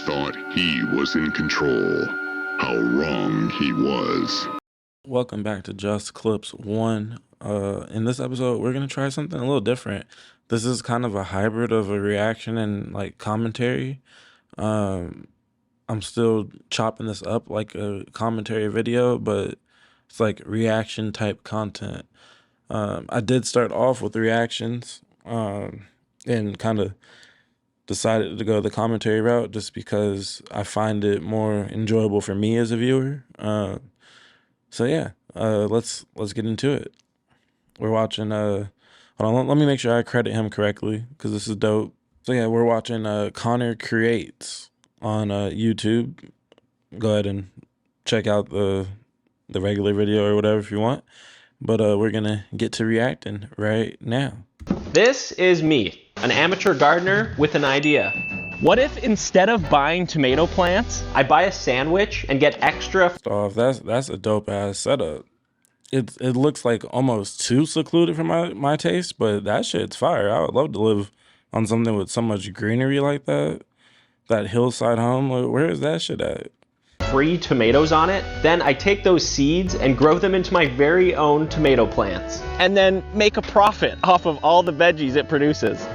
thought he was in control. How wrong he was. Welcome back to Just Clips 1. In this episode, we're going to try something a little different. This is kind of a hybrid of a reaction and like commentary. I'm still chopping this up like a commentary video, but it's like reaction type content. I did start off with reactions and kind of decided to go the commentary route just because I find it more enjoyable for me as a viewer. So yeah, let's get into it. We're watching hold on, let me make sure I credit him correctly because this is dope. So yeah, we're watching Connor Creates on YouTube. Go ahead and check out the regular video or whatever if you want. But we're gonna get to reacting right now. This is me, an amateur gardener with an idea. What if instead of buying tomato plants, I buy a sandwich and get extra? Off, that's a dope ass setup. It looks like almost too secluded for my taste, but that shit's fire. I would love to live on something with so much greenery like that. That hillside home, where is that shit at? Free tomatoes on it. Then I take those seeds and grow them into my very own tomato plants. And then make a profit off of all the veggies it produces.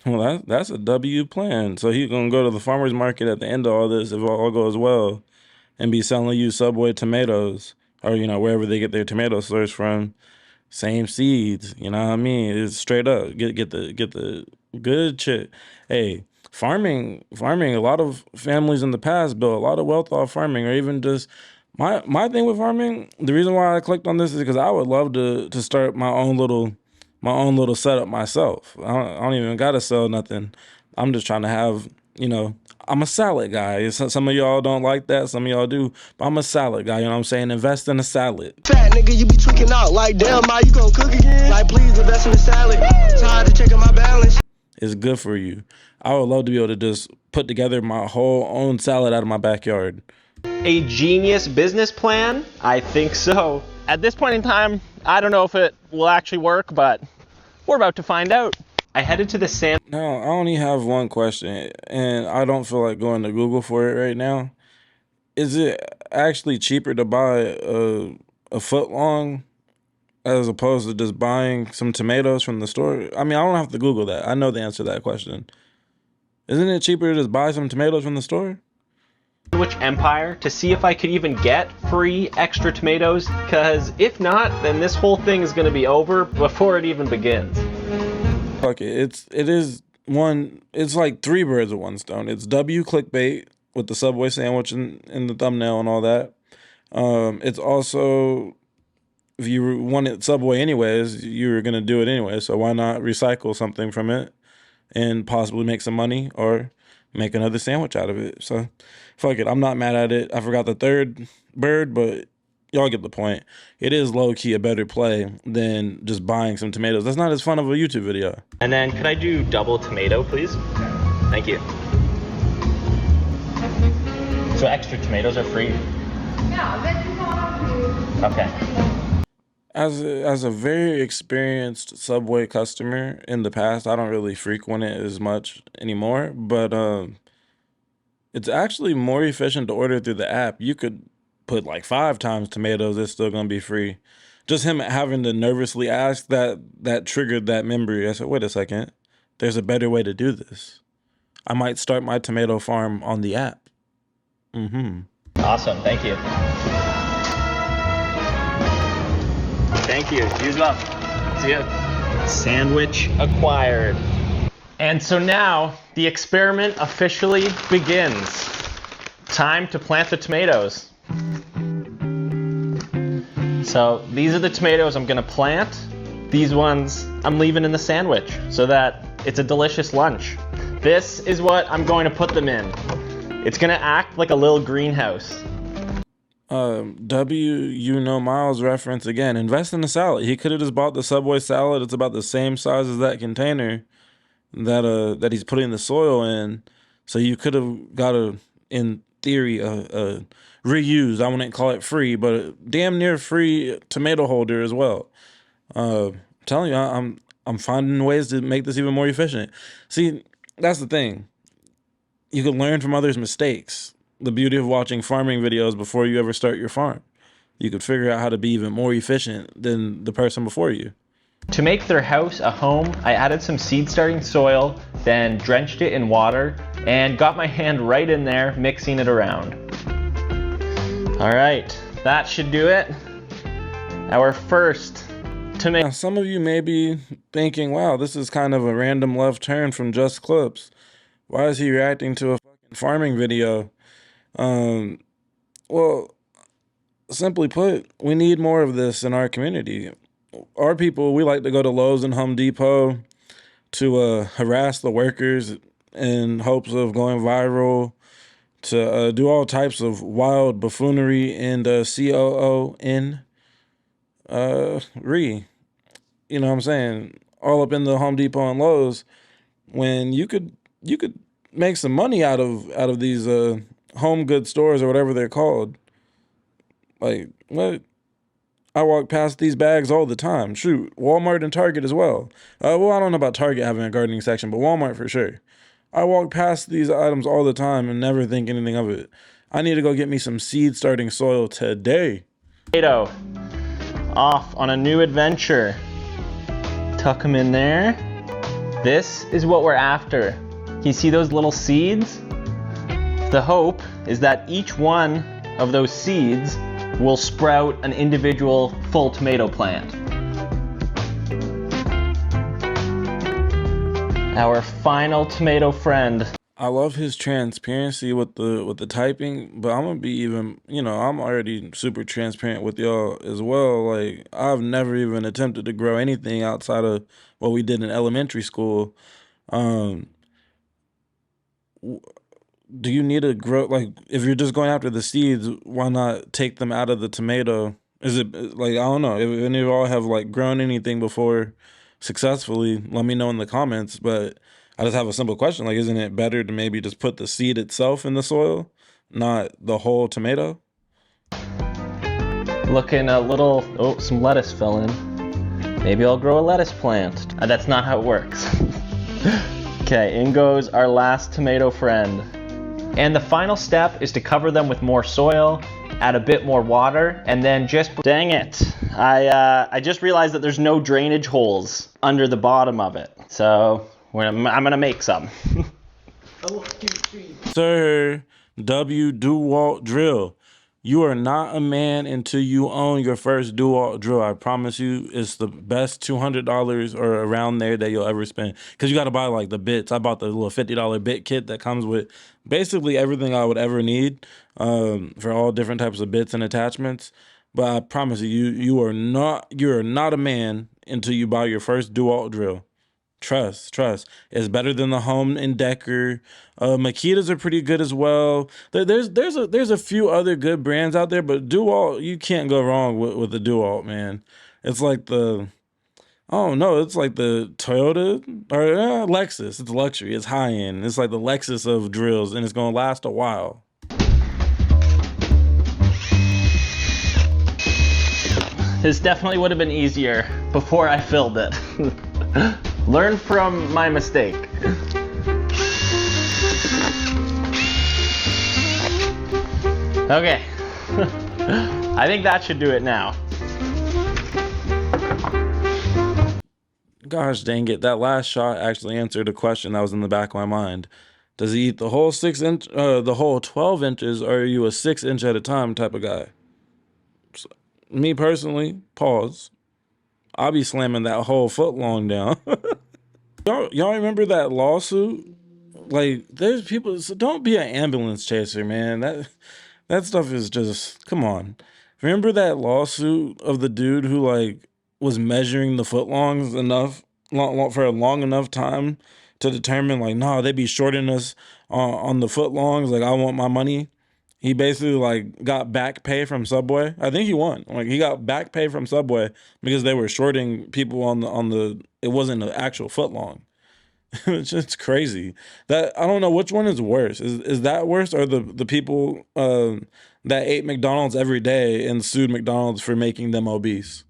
Well, that's a W plan. So he's gonna go to the farmer's market at the end of all this, if all goes well, and be selling you Subway tomatoes, or wherever they get their tomato source from. Same seeds, you know what I mean? It's straight up. Get the good shit. Hey, farming. A lot of families in the past built a lot of wealth off farming, or even just my thing with farming. The reason why I clicked on this is because I would love to start my own little setup myself. I don't even gotta sell nothing. I'm just trying to have, I'm a salad guy. Some of y'all don't like that, some of y'all do, but I'm a salad guy, you know what I'm saying? Invest in a salad. Fat nigga, you be tweaking out like, damn, ma, you gon' cook again? Like, please invest in a salad. Tired of checking my balance. It's good for you. I would love to be able to just put together my whole own salad out of my backyard. A genius business plan? I think so. At this point in time, I don't know if it will actually work, but we're about to find out. I headed to the sand. Now, I only have one question, and I don't feel like going to Google for it right now. Is it actually cheaper to buy a foot long as opposed to just buying some tomatoes from the store? I mean, I don't have to Google that. I know the answer to that question. Isn't it cheaper to just buy some tomatoes from the store? Sandwich Empire to see if I could even get free extra tomatoes, because if not, then this whole thing is going to be over before it even begins. Fuck it. It's like three birds with one stone. It's W clickbait with the Subway sandwich in the thumbnail and all that. It's also, if you wanted Subway anyways, you were going to do it anyway, so why not recycle something from it and possibly make some money or make another sandwich out of it? So fuck it, I'm not mad at it. I forgot the third bird, but y'all get the point. It is low-key a better play than just buying some tomatoes. That's not as fun of a YouTube video. And then could I do double tomato, please? Thank you. So extra tomatoes are free? Okay. As a very experienced Subway customer in the past, I don't really frequent it as much anymore, but it's actually more efficient to order through the app. You could put like 5 times tomatoes, it's still gonna be free. Just him having to nervously ask that triggered that memory. I said, wait a second, there's a better way to do this. I might start my tomato farm on the app. Awesome, thank you. Thank you, use love. See ya. Sandwich acquired. And so now the experiment officially begins. Time to plant the tomatoes. So these are the tomatoes I'm gonna plant. These ones I'm leaving in the sandwich so that it's a delicious lunch. This is what I'm going to put them in. It's gonna act like a little greenhouse. Miles reference again. Invest in the salad. He could have just bought the Subway salad. It's about the same size as that container that he's putting the soil in. So you could have got in theory, a reused, I wouldn't call it free, but a damn near free tomato holder as well. I'm telling you, I'm finding ways to make this even more efficient. See, that's the thing. you can learn from others' mistakes. The beauty of watching farming videos before you ever start your farm. You could figure out how to be even more efficient than the person before you. To make their house a home, I added some seed starting soil, then drenched it in water, and got my hand right in there, mixing it around. All right, that should do it. Our first tomato. Now, some of you may be thinking, wow, this is kind of a random left turn from Just Clips. Why is he reacting to a fucking farming video? Well, simply put, we need more of this in our community. Our people, we like to go to Lowe's and Home Depot to harass the workers in hopes of going viral, to do all types of wild buffoonery and COON. You know what I'm saying? All up in the Home Depot and Lowe's, when you could make some money out of these home good stores or whatever they're called. Like, what? I walk past these bags all the time. Shoot, Walmart and Target as well. Well, I don't know about Target having a gardening section, but Walmart for sure. I walk past these items all the time and never think anything of it. I need to go get me some seed starting soil today. Tomato off on a new adventure. Tuck them in there. This is what we're after. You see those little seeds? The hope is that each one of those seeds will sprout an individual full tomato plant. Our final tomato friend. I love his transparency with the typing, but I'm gonna be even, I'm already super transparent with y'all as well. Like, I've never even attempted to grow anything outside of what we did in elementary school. Do you need to grow, like, if you're just going after the seeds, why not take them out of the tomato? Is it like, I don't know, if any of y'all have like grown anything before successfully, let me know in the comments. But I just have a simple question, like, isn't it better to maybe just put the seed itself in the soil, not the whole tomato? Looking a little, oh, some lettuce fell in. Maybe I'll grow a lettuce plant. That's not how it works. Okay, in goes our last tomato friend. And the final step is to cover them with more soil, add a bit more water, and then dang it. I just realized that there's no drainage holes under the bottom of it. So I'm gonna make some. Sir W. DeWalt drill. You are not a man until you own your first DeWalt drill. I promise you, it's the best $200 or around there that you'll ever spend. Because you got to buy like the bits. I bought the little $50 bit kit that comes with basically everything I would ever need for all different types of bits and attachments. But I promise you, you are not a man until you buy your first DeWalt drill. Trust. It's better than the Home and Decker. Makitas are pretty good as well. There's a few other good brands out there, but DeWalt, you can't go wrong with the DeWalt, man. It's like it's like the Toyota or Lexus. It's luxury. It's high end. It's like the Lexus of drills, and it's gonna last a while. This definitely would have been easier before I filled it. Learn from my mistake. Okay. I think that should do it now. Gosh dang it, that last shot actually answered a question that was in the back of my mind. Does he eat the whole 12 inches, or are you a 6 inch at a time type of guy? So, me personally, pause. I'll be slamming that whole foot long down. Y'all remember that lawsuit? Like, there's people, so don't be an ambulance chaser, man. That stuff is just, come on. Remember that lawsuit of the dude who like was measuring the footlongs for a long enough time to determine like, no, they be shorting us on the footlongs. Like, I want my money. He basically like got back pay from Subway. I think he won. Like, he got back pay from Subway because they were shorting people on the it wasn't an actual footlong. It's just crazy. That I don't know which one is worse. Is that worse, or the people that ate McDonald's every day and sued McDonald's for making them obese?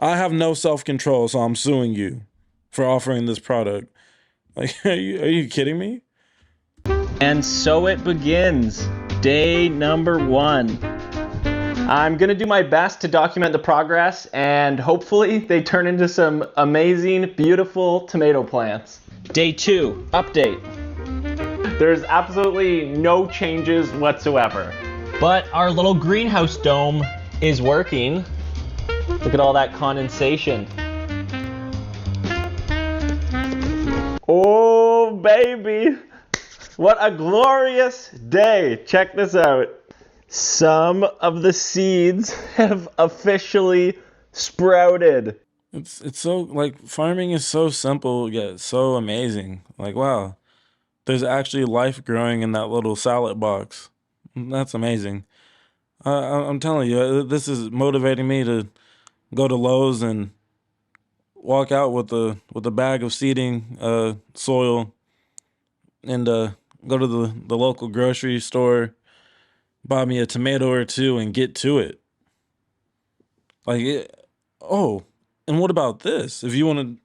I have no self-control, so I'm suing you for offering this product. Like, are you kidding me? And so it begins. Day number 1. I'm gonna do my best to document the progress, and hopefully they turn into some amazing, beautiful tomato plants. Day 2, update. There's absolutely no changes whatsoever. But our little greenhouse dome is working. Look at all that condensation. Oh, baby. What a glorious day. Check this out. Some of the seeds have officially sprouted. It's so, like, farming is so simple yet so amazing. Like, wow, there's actually life growing in that little salad box. That's amazing. I'm telling you, this is motivating me to go to Lowe's and walk out with a bag of seeding soil, and go to the local grocery store, buy me a tomato or two, and get to it. Oh, and what about this? If you want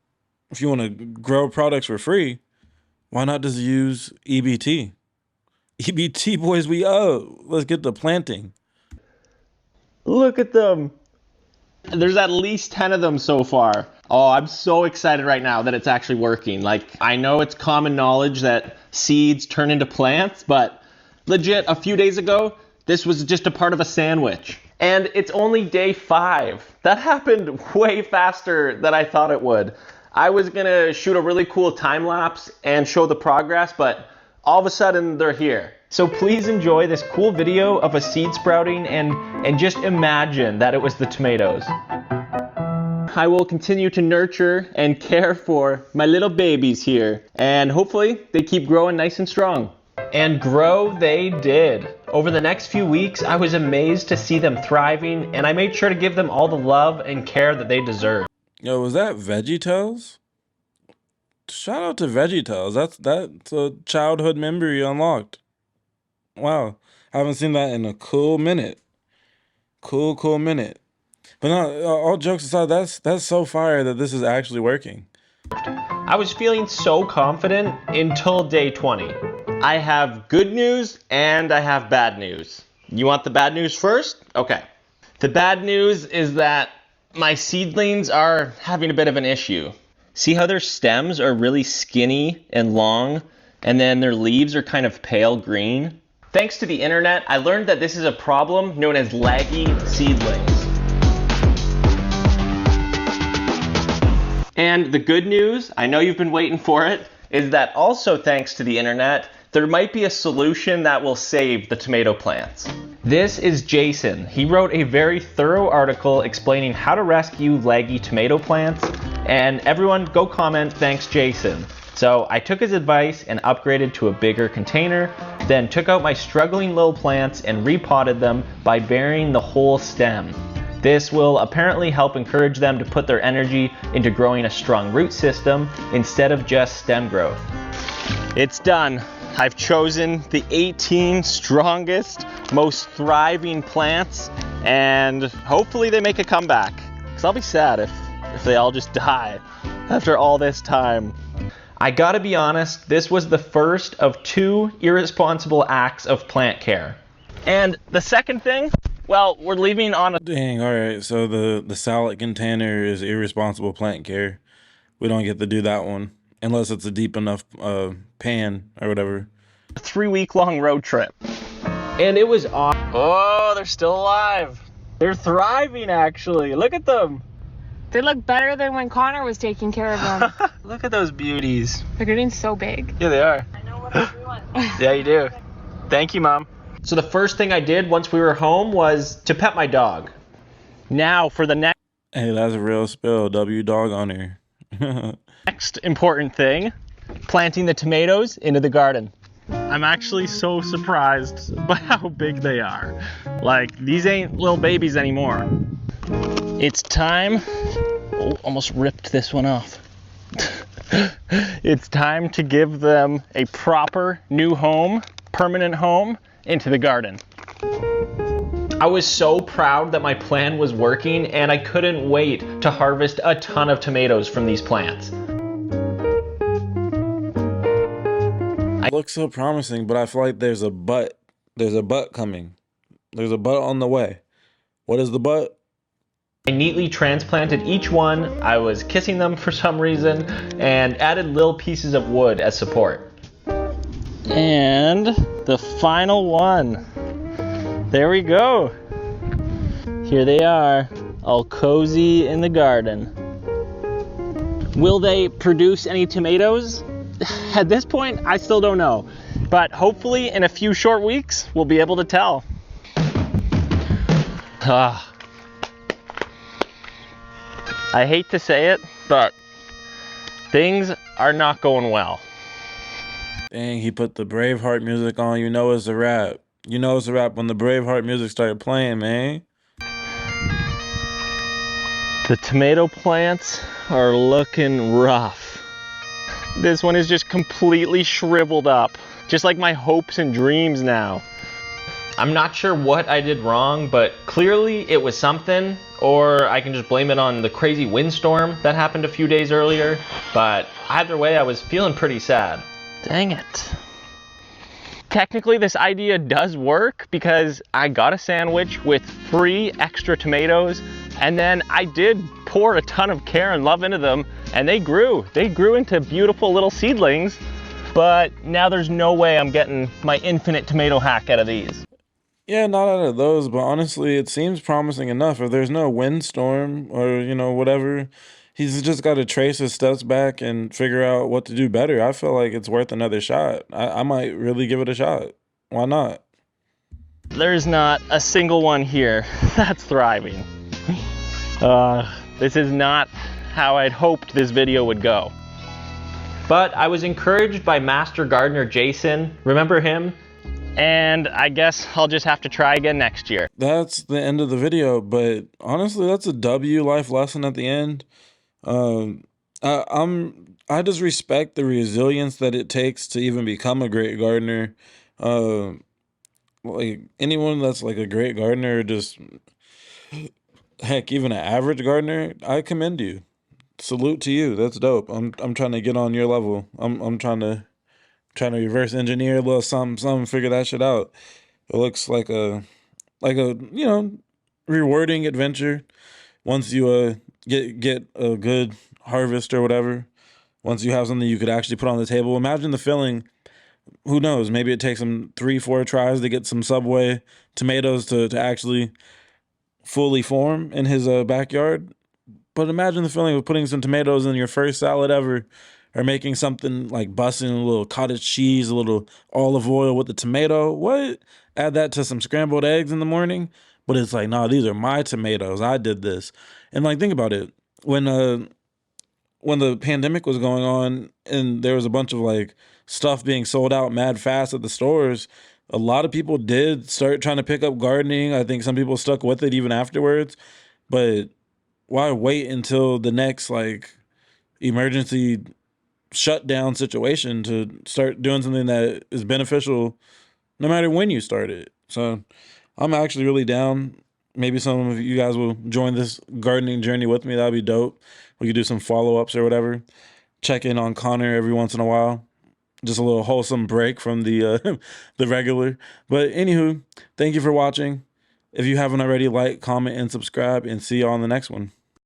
to grow products for free, why not just use EBT? EBT, boys, we up. Let's get to planting. Look at them. There's at least 10 of them so far. Oh, I'm so excited right now that it's actually working. Like, I know it's common knowledge that seeds turn into plants, but legit, a few days ago, this was just a part of a sandwich. And it's only day 5. That happened way faster than I thought it would. I was gonna shoot a really cool time lapse and show the progress, but all of a sudden they're here. So please enjoy this cool video of a seed sprouting and just imagine that it was the tomatoes. I will continue to nurture and care for my little babies here, and hopefully they keep growing nice and strong. And grow they did. Over the next few weeks, I was amazed to see them thriving, and I made sure to give them all the love and care that they deserve. Yo, was that VeggieTales? Shout out to VeggieTales. That's a childhood memory unlocked. Wow, haven't seen that in a cool minute. Cool minute. But no, all jokes aside, that's so fire that this is actually working. I was feeling so confident until day 20. I have good news and I have bad news. You want the bad news first? Okay. The bad news is that my seedlings are having a bit of an issue. See how their stems are really skinny and long, and then their leaves are kind of pale green? Thanks to the internet, I learned that this is a problem known as leggy seedlings. And the good news, I know you've been waiting for it, is that also thanks to the internet, there might be a solution that will save the tomato plants. This is Jason. He wrote a very thorough article explaining how to rescue leggy tomato plants, and everyone go comment, thanks Jason. So I took his advice and upgraded to a bigger container, then took out my struggling little plants and repotted them by burying the whole stem. This will apparently help encourage them to put their energy into growing a strong root system instead of just stem growth. It's done. I've chosen the 18 strongest, most thriving plants, and hopefully they make a comeback. Because I'll be sad if they all just die after all this time. I gotta be honest, this was the first of 2 irresponsible acts of plant care. And the second thing, well, we're leaving on a... Dang, all right, so the salad container is irresponsible plant care. We don't get to do that one, unless it's a deep enough pan or whatever. 3-week-long road trip. And it was awesome. Oh, they're still alive. They're thriving, actually. Look at them. They look better than when Connor was taking care of them. Look at those beauties. They're getting so big. Yeah, they are. I know what I'm doing. Yeah, you do. Thank you, Mom. So the first thing I did once we were home was to pet my dog. Now for the Hey, that's a real spill. W dog on her. next important thing, planting the tomatoes into the garden. I'm actually so surprised by how big they are. Like, these ain't little babies anymore. It's time. Oh, almost ripped this one off. It's time to give them a proper new home, permanent home, into the garden. I was so proud that my plan was working, and I couldn't wait to harvest a ton of tomatoes from these plants. It looks so promising, but I feel like there's a but. There's a but coming. There's a but on the way. What is the but? I neatly transplanted each one. I was kissing them for some reason and added little pieces of wood as support. And the final one. There we go. Here they are, all cozy in the garden. Will they produce any tomatoes? At this point, I still don't know. But hopefully in a few short weeks, we'll be able to tell. I hate to say it, but things are not going well. Dang, he put the Braveheart music on. You know it's a rap. You know it's a rap when the Braveheart music started playing, man. The tomato plants are looking rough. This one is just completely shriveled up, just like my hopes and dreams now. I'm not sure what I did wrong, but clearly it was something, or I can just blame it on the crazy windstorm that happened a few days earlier. But either way, I was feeling pretty sad. Dang it. Technically, this idea does work because I got a sandwich with free extra tomatoes, and then I did pour a ton of care and love into them, and they grew. They grew into beautiful little seedlings, but now there's no way I'm getting my infinite tomato hack out of these. Yeah, not out of those, but honestly, it seems promising enough. If there's no windstorm or, whatever, he's just got to trace his steps back and figure out what to do better. I feel like it's worth another shot. I might really give it a shot. Why not? There's not a single one here that's thriving. This is not how I'd hoped this video would go. But I was encouraged by Master Gardener Jason. Remember him? And I guess I'll just have to try again next year. That's the end of the video, but honestly, that's a W life lesson at the end. I just respect the resilience that it takes to even become a great gardener. Like anyone that's like a great gardener, or just heck, even an average gardener, I commend you. Salute to you. That's dope. I'm trying to get on your level. I'm trying to reverse engineer a little something, figure that shit out. It looks like a rewarding adventure once you get a good harvest or whatever. Once you have something you could actually put on the table. Imagine the feeling. Who knows? Maybe it takes him 3-4 tries to get some Subway tomatoes to actually fully form in his backyard. But imagine the feeling of putting some tomatoes in your first salad ever, or making something like busting a little cottage cheese, a little olive oil with the tomato. What? Add that to some scrambled eggs in the morning. But it's like, nah, these are my tomatoes. I did this. And like, think about it. When the pandemic was going on and there was a bunch of like stuff being sold out mad fast at the stores, a lot of people did start trying to pick up gardening. I think some people stuck with it even afterwards. But why wait until the next like emergency shutdown situation to start doing something that is beneficial no matter when you start it? So I'm actually really down. Maybe some of you guys will join this gardening journey with me. That'd be dope. We could do some follow-ups or whatever. Check in on Connor every once in a while. Just a little wholesome break from the the regular. But anywho, thank you for watching. If you haven't already, like, comment, and subscribe, and see you on the next one.